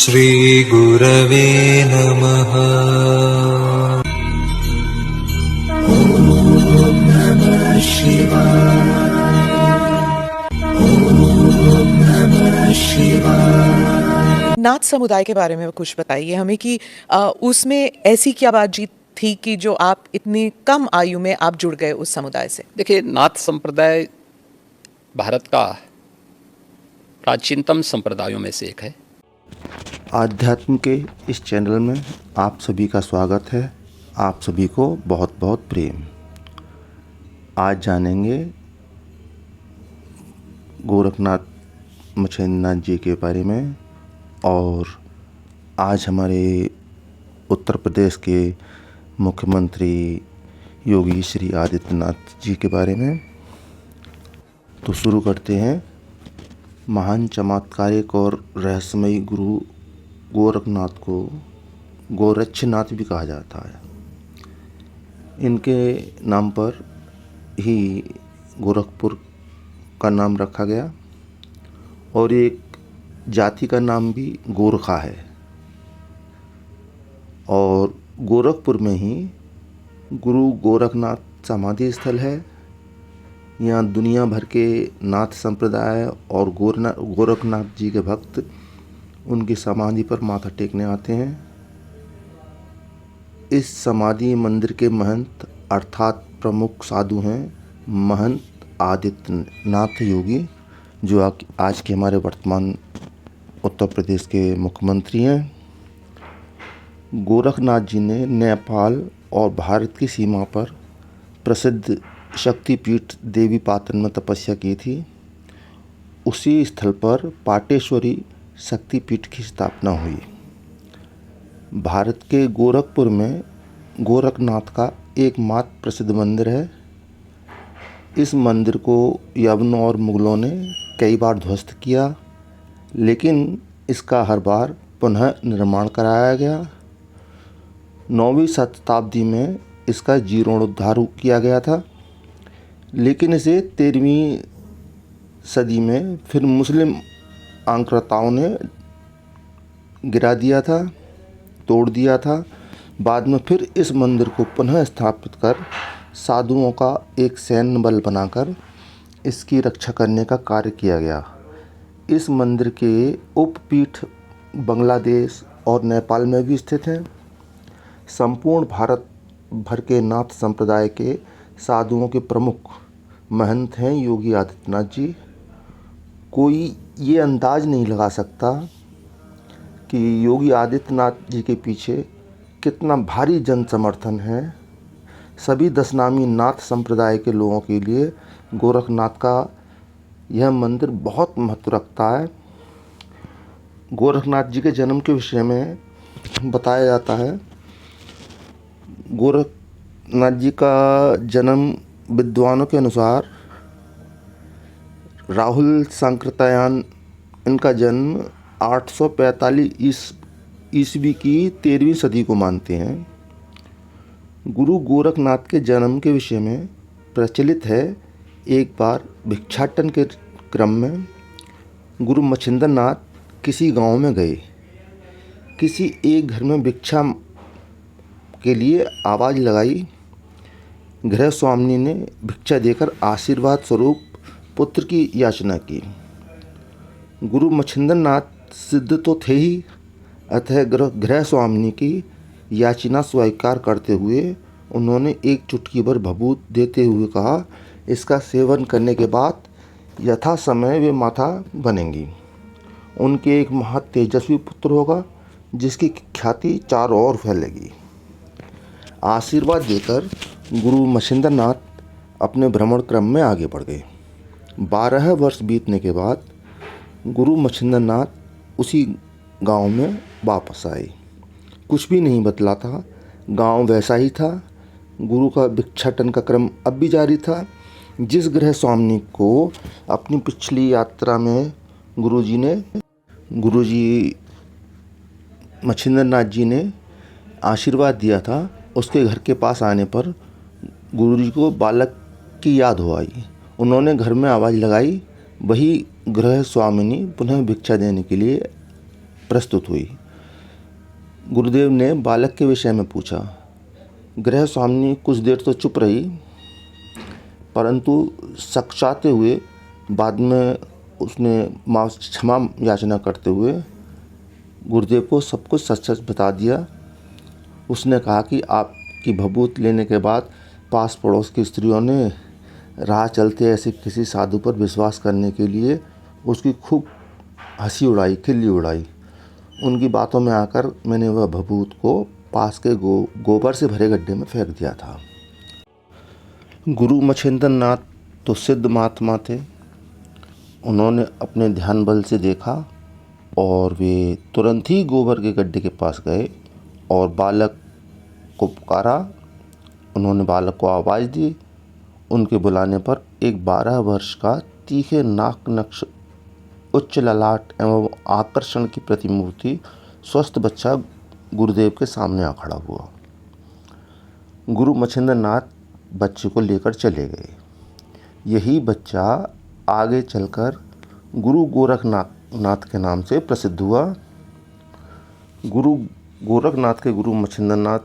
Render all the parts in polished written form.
श्रीगुरवे नमः। नाथ समुदाय के बारे में कुछ बताइए हमें कि उसमें ऐसी क्या बातचीत थी कि जो आप इतनी कम आयु में आप जुड़ गए उस समुदाय से? देखिए, नाथ संप्रदाय भारत का प्राचीनतम संप्रदायों में से एक है। आध्यात्म के इस चैनल में आप सभी का स्वागत है। आप सभी को बहुत बहुत प्रेम। आज जानेंगे गोरखनाथ मछेंद्रनाथ जी के बारे में और आज हमारे उत्तर प्रदेश के मुख्यमंत्री योगी श्री आदित्यनाथ जी के बारे में। तो शुरू करते हैं। महान चमत्कारिक और रहस्यमयी गुरु गोरखनाथ को गोरक्षनाथ भी कहा जाता है। इनके नाम पर ही गोरखपुर का नाम रखा गया और एक जाति का नाम भी गोरखा है। और गोरखपुर में ही गुरु गोरखनाथ समाधि स्थल है। यहाँ दुनिया भर के नाथ संप्रदाय और गोरखनाथ जी के भक्त उनकी समाधि पर माथा टेकने आते हैं। इस समाधि मंदिर के महंत अर्थात प्रमुख साधु हैं महंत आदित्यनाथ योगी, जो आज के हमारे वर्तमान उत्तर प्रदेश के मुख्यमंत्री हैं। गोरखनाथ जी ने नेपाल और भारत की सीमा पर प्रसिद्ध शक्तिपीठ देवी पाटन में तपस्या की थी। उसी स्थल पर पाटेश्वरी शक्तिपीठ की स्थापना हुई। भारत के गोरखपुर में गोरखनाथ का एकमात्र प्रसिद्ध मंदिर है। इस मंदिर को यवनों और मुगलों ने कई बार ध्वस्त किया, लेकिन इसका हर बार पुनः निर्माण कराया गया। 9वीं शताब्दी में इसका जीर्णोद्धार किया गया था, लेकिन इसे 13वीं सदी में फिर मुस्लिम आक्रांताओं ने गिरा दिया था, तोड़ दिया था। बाद में फिर इस मंदिर को पुनः स्थापित कर साधुओं का एक सैन्य बल बनाकर इसकी रक्षा करने का कार्य किया गया। इस मंदिर के उपपीठ बांग्लादेश और नेपाल में भी स्थित हैं। संपूर्ण भारत भर के नाथ संप्रदाय के साधुओं के प्रमुख महंत हैं योगी आदित्यनाथ जी। कोई ये अंदाज नहीं लगा सकता कि योगी आदित्यनाथ जी के पीछे कितना भारी जन समर्थन है। सभी 10 नामी नाथ संप्रदाय के लोगों के लिए गोरखनाथ का यह मंदिर बहुत महत्व रखता है। गोरखनाथ जी के जन्म के विषय में बताया जाता है। गोरखनाथ जी का जन्म विद्वानों के अनुसार राहुल सांकृत्यायन इनका जन्म 845 ईस्वी की 13वीं सदी को मानते हैं। गुरु गोरखनाथ के जन्म के विषय में प्रचलित है। एक बार भिक्षाटन के क्रम में गुरु मछेंद्रनाथ किसी गांव में गए। किसी एक घर में भिक्षा के लिए आवाज़ लगाई। गृह स्वामिनी ने भिक्षा देकर आशीर्वाद स्वरूप पुत्र की याचना की। गुरु मछेंद्रनाथ सिद्ध तो थे ही, अतः गृह स्वामिनी की याचना स्वीकार करते हुए उन्होंने एक चुटकी भर भभूत देते हुए कहा, इसका सेवन करने के बाद यथा समय वे माता बनेंगी। उनके एक महा तेजस्वी पुत्र होगा जिसकी ख्याति चारों ओर फैलेगी। आशीर्वाद देकर गुरु मछेंद्रनाथ अपने भ्रमण क्रम में आगे बढ़ गए। 12 वर्ष बीतने के बाद गुरु मछेंद्रनाथ उसी गांव में वापस आए। कुछ भी नहीं बदला था, गांव वैसा ही था। गुरु का भिक्षाटन का क्रम अब भी जारी था। जिस गृह स्वामिनी को अपनी पिछली यात्रा में गुरुजी मछेंद्रनाथ जी ने आशीर्वाद दिया था, उसके घर के पास आने पर गुरुजी को बालक की याद हो आई। उन्होंने घर में आवाज़ लगाई। वही गृह स्वामिनी पुनः भिक्षा देने के लिए प्रस्तुत हुई। गुरुदेव ने बालक के विषय में पूछा। गृह स्वामिनी कुछ देर तो चुप रही, परंतु सकचाते हुए बाद में उसने क्षमा याचना करते हुए गुरुदेव को सब कुछ सच सच बता दिया। उसने कहा कि आपकी भभूत लेने के बाद पास पड़ोस की स्त्रियों ने राह चलते ऐसे किसी साधु पर विश्वास करने के लिए उसकी खूब हंसी उड़ाई, खिल्ली उड़ाई। उनकी बातों में आकर मैंने वह भभूत को पास के गोबर से भरे गड्ढे में फेंक दिया था। गुरु मच्छिंद्र नाथ तो सिद्ध महात्मा थे। उन्होंने अपने ध्यान बल से देखा और वे तुरंत ही गोबर के गड्ढे के पास गए और बालक को पुकारा। उन्होंने बालक को आवाज़ दी। उनके बुलाने पर एक 12 वर्ष का तीखे नाक नक्श, उच्च ललाट एवं आकर्षण की प्रतिमूर्ति स्वस्थ बच्चा गुरुदेव के सामने आ खड़ा हुआ। गुरु मच्छिंद्र नाथ बच्चे को लेकर चले गए। यही बच्चा आगे चलकर गुरु गोरखनाथ के नाम से प्रसिद्ध हुआ। गुरु गोरखनाथ के गुरु मच्छिंद्र नाथ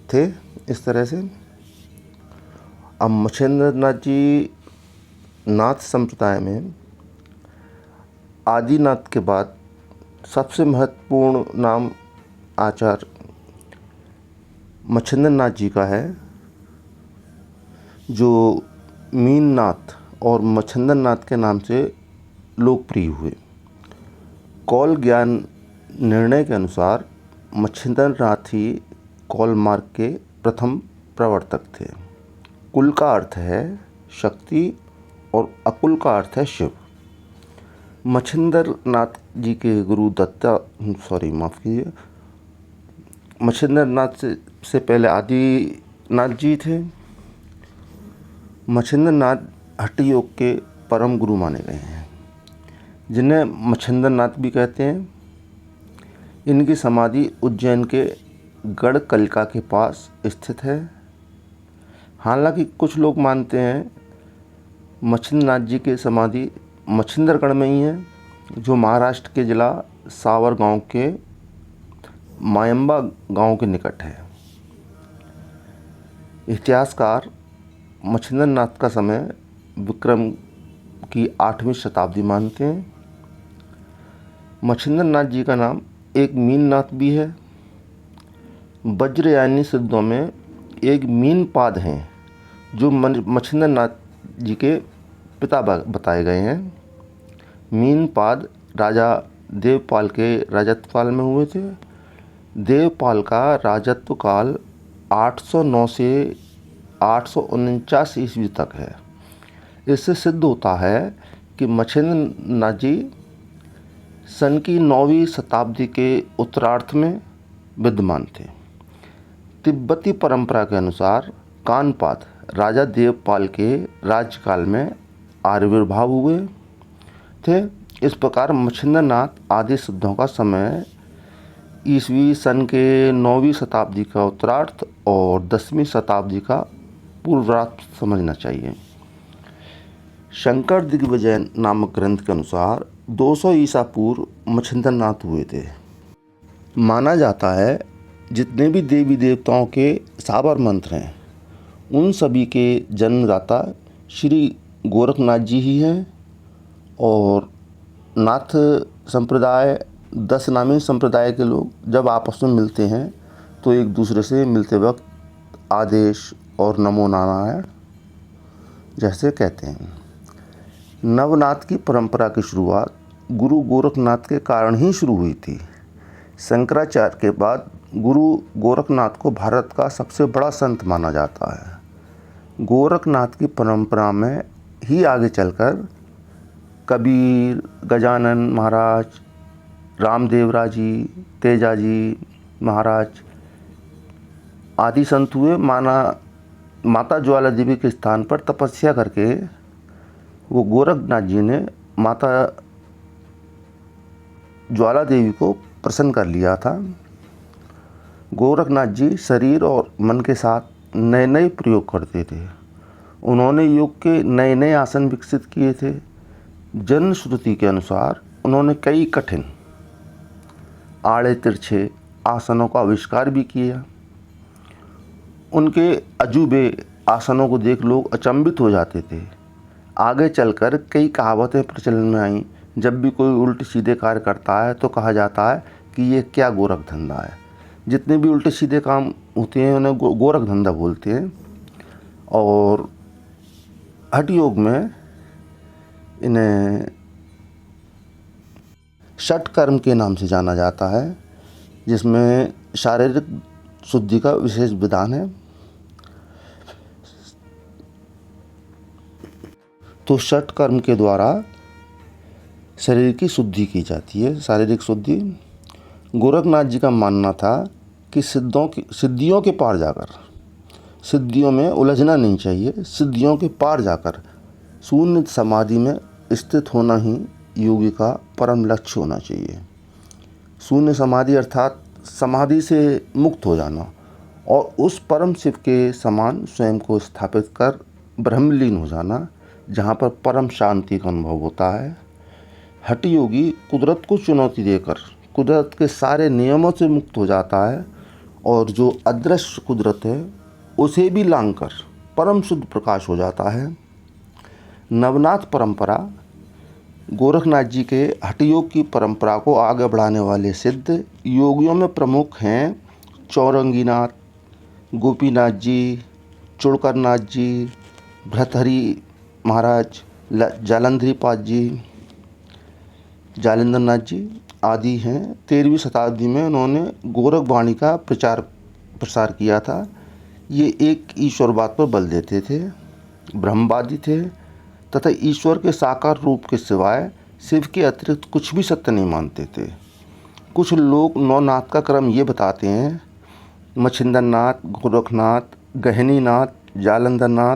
थे। इस तरह से अब मच्छिंद्र नाथ जी नाथ संप्रदाय में आदिनाथ के बाद सबसे महत्वपूर्ण नाम आचार्य मच्छिंद्र नाथ जी का है, जो मीननाथ और मच्छिंद्र नाथ के नाम से लोकप्रिय हुए। कौल ज्ञान निर्णय के अनुसार मच्छिंद्र नाथ ही कौल मार्ग के प्रथम प्रवर्तक थे। कुल का अर्थ है शक्ति और अकुल का अर्थ है शिव। मच्छिंद्र नाथ जी के गुरु मच्छिंद्र नाथ से पहले आदिनाथ जी थे। मच्छिंद्र नाथ हठ योग के परम गुरु माने गए हैं, जिन्हें मच्छिंद्र नाथ भी कहते हैं। इनकी समाधि उज्जैन के गढ़ कलिका के पास स्थित है। हालांकि कुछ लोग मानते हैं मच्छिंद्र नाथ जी की समाधि मच्छिंद्रगढ़ में ही है, जो महाराष्ट्र के जिला सावर गांव के मायंबा गांव के निकट है। इतिहासकार मच्छिंद्र नाथ का समय विक्रम की 8वीं शताब्दी मानते हैं। मच्छिंद्र नाथ जी का नाम एक मीननाथ भी है। वज्रयानी सिद्धों में एक मीन पाद हैं, जो मच्छिंद्र नाथ जी के पिता बताए गए हैं। मीन पाद राजा देवपाल के राजत्वकाल में हुए थे। देवपाल का राजत्व काल 809 से 849 ईस्वी तक है। इससे सिद्ध होता है कि मच्छिंद्र नाथ जी सन की 9वीं शताब्दी के उत्तरार्ध में विद्यमान थे। तिब्बती परंपरा के अनुसार कानपाद राजा देवपाल के राज्यकाल में आविर्भाव हुए थे। इस प्रकार मच्छिंद्र नाथ आदि सिद्धों का समय ईस्वी सन के 9वीं शताब्दी का उत्तरार्ध और 10वीं शताब्दी का पूर्वार्ध समझना चाहिए। शंकर दिग्विजय नामक ग्रंथ के अनुसार 200 ईसा पूर्व मच्छिंद्र नाथ हुए थे। माना जाता है जितने भी देवी देवताओं के साबर मंत्र हैं, उन सभी के जन्मदाता श्री गोरखनाथ जी ही हैं। और नाथ संप्रदाय 10 नामी संप्रदाय के लोग जब आपस में मिलते हैं तो एक दूसरे से मिलते वक्त आदेश और नमो नारायण जैसे कहते हैं। नवनाथ की परंपरा की शुरुआत गुरु गोरखनाथ के कारण ही शुरू हुई थी। शंकराचार्य के बाद गुरु गोरखनाथ को भारत का सबसे बड़ा संत माना जाता है। गोरखनाथ की परंपरा में ही आगे चलकर कबीर, गजानन महाराज, रामदेवरा जी, तेजा जी महाराज आदि संत हुए। माता ज्वाला देवी के स्थान पर तपस्या करके वो गोरखनाथ जी ने माता ज्वाला देवी को प्रसन्न कर लिया था। गोरखनाथ जी शरीर और मन के साथ नए नए प्रयोग करते थे। उन्होंने योग के नए नए आसन विकसित किए थे। जन श्रुति के अनुसार उन्होंने कई कठिन आड़े तिरछे आसनों का आविष्कार भी किया। उनके अजूबे आसनों को देख लोग अचंभित हो जाते थे। आगे चलकर कई कहावतें प्रचलन में आईं। जब भी कोई उल्टे सीधे कार्य करता है तो कहा जाता है कि ये क्या गोरख धंधा है। जितने भी उल्टे सीधे काम होते हैं उन्हें गोरख धंधा बोलते हैं। और हठ योग में इन्हें षट कर्म के नाम से जाना जाता है, जिसमें शारीरिक शुद्धि का विशेष विधान है। तो षट कर्म के द्वारा शरीर की शुद्धि की जाती है, शारीरिक शुद्धि। गोरखनाथ जी का मानना था कि सिद्धियों के पार जाकर, सिद्धियों में उलझना नहीं चाहिए, सिद्धियों के पार जाकर शून्य समाधि में स्थित होना ही योगी का परम लक्ष्य होना चाहिए। शून्य समाधि अर्थात समाधि से मुक्त हो जाना और उस परम शिव के समान स्वयं को स्थापित कर ब्रह्मलीन हो जाना, जहाँ पर परम शांति का अनुभव होता है। हठ योगी कुदरत को चुनौती देकर कुदरत के सारे नियमों से मुक्त हो जाता है और जो अदृश्य कुदरत है उसे भी लांघकर परम शुद्ध प्रकाश हो जाता है। नवनाथ परंपरा गोरखनाथ जी के हठ योग की परंपरा को आगे बढ़ाने वाले सिद्ध योगियों में प्रमुख हैं चौरंगीनाथ, गोपीनाथ जी, चुड़करनाथ जी, भृतहरि महाराज, जालंधरीपाद जी, जालिंद्रनाथ जी आदि हैं। 13वीं शताब्दी में उन्होंने गोरखवाणी का प्रचार प्रसार किया था। ये एक ईश्वरवाद पर बल देते थे, ब्रह्मवादी थे तथा ईश्वर के साकार रूप के सिवाय शिव के अतिरिक्त कुछ भी सत्य नहीं मानते थे। कुछ लोग नौनाथ का क्रम ये बताते हैं: मच्छिंद्रनाथ, गोरखनाथ, गहनीनाथ, जालंधरनाथ,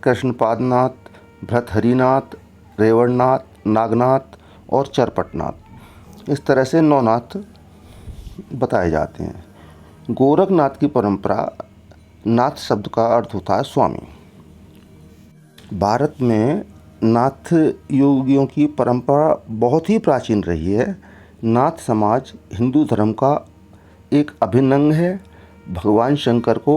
कृष्णपादनाथ, भृतहरिनाथ, रेवणनाथ, नागनाथ और चरपटनाथ। इस तरह से नौनाथ बताए जाते हैं। गोरखनाथ की परंपरा, नाथ शब्द का अर्थ होता है स्वामी। भारत में नाथ योगियों की परंपरा बहुत ही प्राचीन रही है। नाथ समाज हिंदू धर्म का एक अभिन्न अंग है। भगवान शंकर को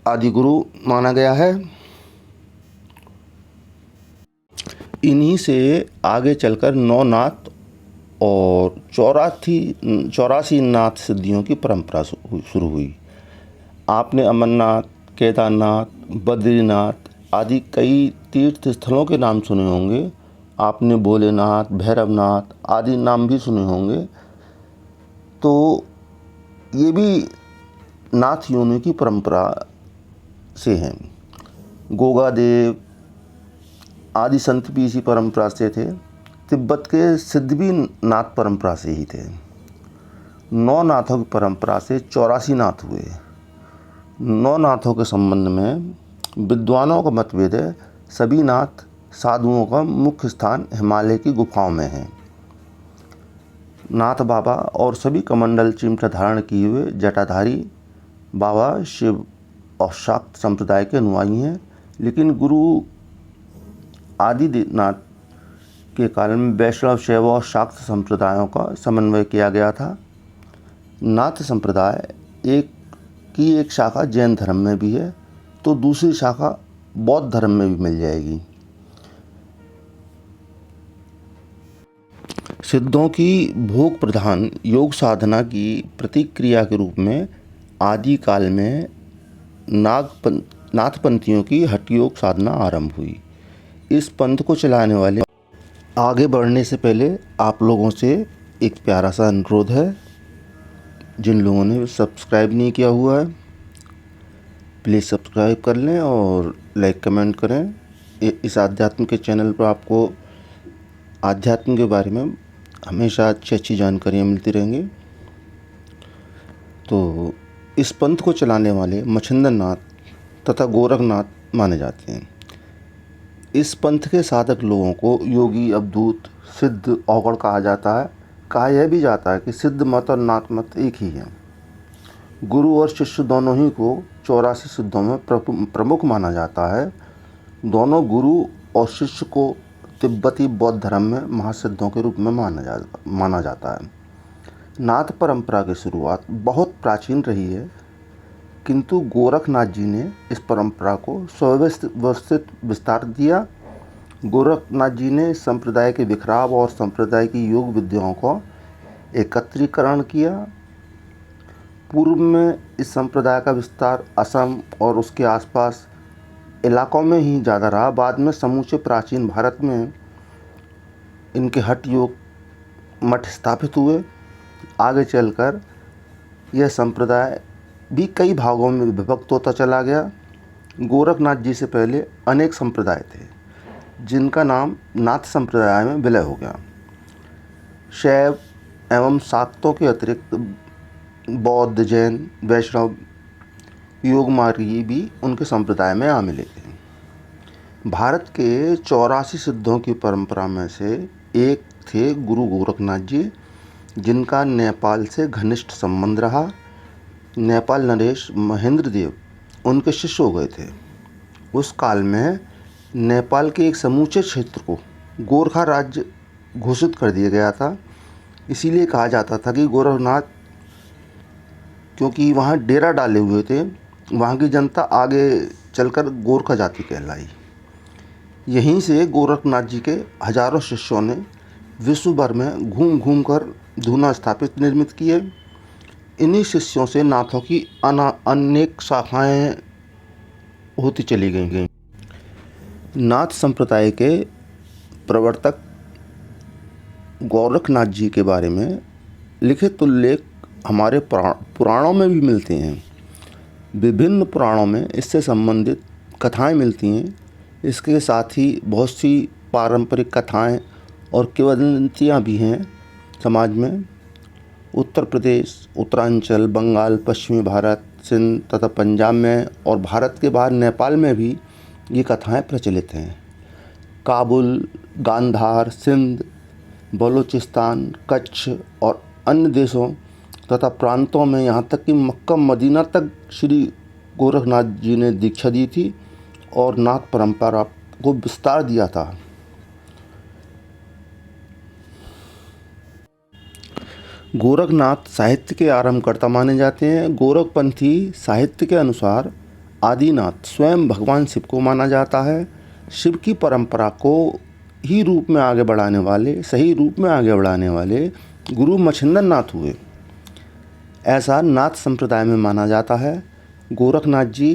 आदि गुरु माना गया है। इन्हीं से आगे चलकर 9 नाथ और 84 नाथ सिद्धियों की परंपरा शुरू हुई। आपने अमरनाथ, केदारनाथ, बद्रीनाथ आदि कई तीर्थ स्थलों के नाम सुने होंगे। आपने भोलेनाथ, भैरवनाथ आदि नाम भी सुने होंगे। तो ये भी नाथ योनि की परंपरा से हैं। गोगादेव आदि संत भी इसी परंपरा से थे। तिब्बत के सिद्ध भी नाथ परंपरा से ही थे। 9 नाथों की परंपरा से 84 नाथ हुए। 9 नाथों के संबंध में विद्वानों का मतभेद है। सभी नाथ साधुओं का मुख्य स्थान हिमालय की गुफाओं में है। नाथ बाबा और सभी कमंडल चिमटा धारण किए हुए जटाधारी बाबा शिव और शाक्त संप्रदाय के अनुयायी हैं। लेकिन गुरु आदिनाथ के काल में वैष्णव, शैव और शाक्त संप्रदायों का समन्वय किया गया था। नाथ संप्रदाय एक शाखा जैन धर्म में भी है, तो दूसरी शाखा बौद्ध धर्म में भी मिल जाएगी। सिद्धों की भोग प्रधान योग साधना की प्रतिक्रिया के रूप में आदि काल में नाथपंथियों की हठ योग साधना आरंभ हुई। इस पंथ को चलाने वाले आगे बढ़ने से पहले आप लोगों से एक प्यारा सा अनुरोध है। जिन लोगों ने सब्सक्राइब नहीं किया हुआ है प्लीज़ सब्सक्राइब कर लें और लाइक कमेंट करें। इस आध्यात्म के चैनल पर आपको आध्यात्म के बारे में हमेशा अच्छी जानकारियाँ मिलती रहेंगी। तो इस पंथ को चलाने वाले मच्छिंद्रनाथ तथा गोरखनाथ माने जाते हैं। इस पंथ के साधक लोगों को योगी, अवधूत, सिद्ध, औगड़ कहा जाता है। कहा यह भी जाता है कि सिद्ध मत और नाथ मत एक ही है। गुरु और शिष्य दोनों ही को 84 सिद्धों में प्रमुख माना जाता है। दोनों गुरु और शिष्य को तिब्बती बौद्ध धर्म में महासिद्धों के रूप में माना जाता है। नाथ परंपरा की शुरुआत बहुत प्राचीन रही है, किंतु गोरखनाथ जी ने इस परंपरा को सुव्यवस्थित विस्तार दिया। गोरखनाथ जी ने संप्रदाय के बिखराव और संप्रदाय की योग विद्याओं को एकत्रीकरण किया। पूर्व में इस संप्रदाय का विस्तार असम और उसके आसपास इलाकों में ही ज़्यादा रहा। बाद में समूचे प्राचीन भारत में इनके हठ योग मठ स्थापित हुए। आगे चलकर यह संप्रदाय भी कई भागों में विभक्त होता चला गया। गोरखनाथ जी से पहले अनेक संप्रदाय थे, जिनका नाम नाथ संप्रदाय में विलय हो गया। शैव एवं शाक्तों के अतिरिक्त बौद्ध, जैन, वैष्णव, योगमार्गी भी उनके संप्रदाय में आ मिले थे। भारत के 84 सिद्धों की परंपरा में से एक थे गुरु गोरखनाथ जी, जिनका नेपाल से घनिष्ठ संबंध रहा। नेपाल नरेश महेंद्र देव उनके शिष्य हो गए थे। उस काल में नेपाल के एक समूचे क्षेत्र को गोरखा राज्य घोषित कर दिया गया था। इसीलिए कहा जाता था कि गोरखनाथ, क्योंकि वहाँ डेरा डाले हुए थे, वहाँ की जनता आगे चलकर गोरखा जाति कहलाई। यहीं से गोरखनाथ जी के हजारों शिष्यों ने विश्व भर में घूम घूम कर धूना स्थापित निर्मित किए। इन्हीं शिष्यों से नाथों की अनेक शाखाएं होती चली गईं। नाथ संप्रदाय के प्रवर्तक गोरखनाथ जी के बारे में लिखित उल्लेख हमारे पुराणों में भी मिलते हैं। विभिन्न पुराणों में इससे संबंधित कथाएं मिलती हैं। इसके साथ ही बहुत सी पारंपरिक कथाएं और किंवदंतियाँ भी हैं समाज में। उत्तर प्रदेश, उत्तरांचल, बंगाल, पश्चिमी भारत, सिंध तथा पंजाब में और भारत के बाहर नेपाल में भी ये कथाएं प्रचलित हैं। काबुल, गांधार, सिंध, बलूचिस्तान, कच्छ और अन्य देशों तथा प्रांतों में, यहाँ तक कि मक्का मदीना तक श्री गोरखनाथ जी ने दीक्षा दी थी और नाथ परंपरा को विस्तार दिया था। गोरखनाथ साहित्य के आरंभकर्ता माने जाते हैं। गोरखपंथी साहित्य के अनुसार आदिनाथ स्वयं भगवान शिव को माना जाता है। शिव की परंपरा को ही रूप में आगे बढ़ाने वाले, सही रूप में आगे बढ़ाने वाले गुरु मच्छिंद्र नाथ हुए, ऐसा नाथ संप्रदाय में माना जाता है। गोरखनाथ जी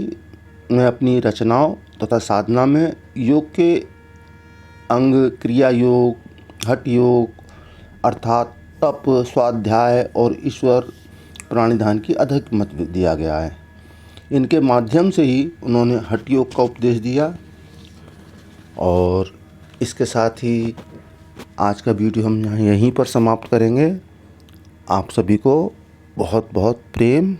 ने अपनी रचनाओं तथा साधना में योग के अंग क्रिया योग, हठ योग अर्थात तप, स्वाध्याय और ईश्वर प्राणिधान की अधिक महत्व दिया गया है। इनके माध्यम से ही उन्होंने हठ योग का उपदेश दिया। और इसके साथ ही आज का वीडियो हम यहीं पर समाप्त करेंगे। आप सभी को बहुत बहुत प्रेम।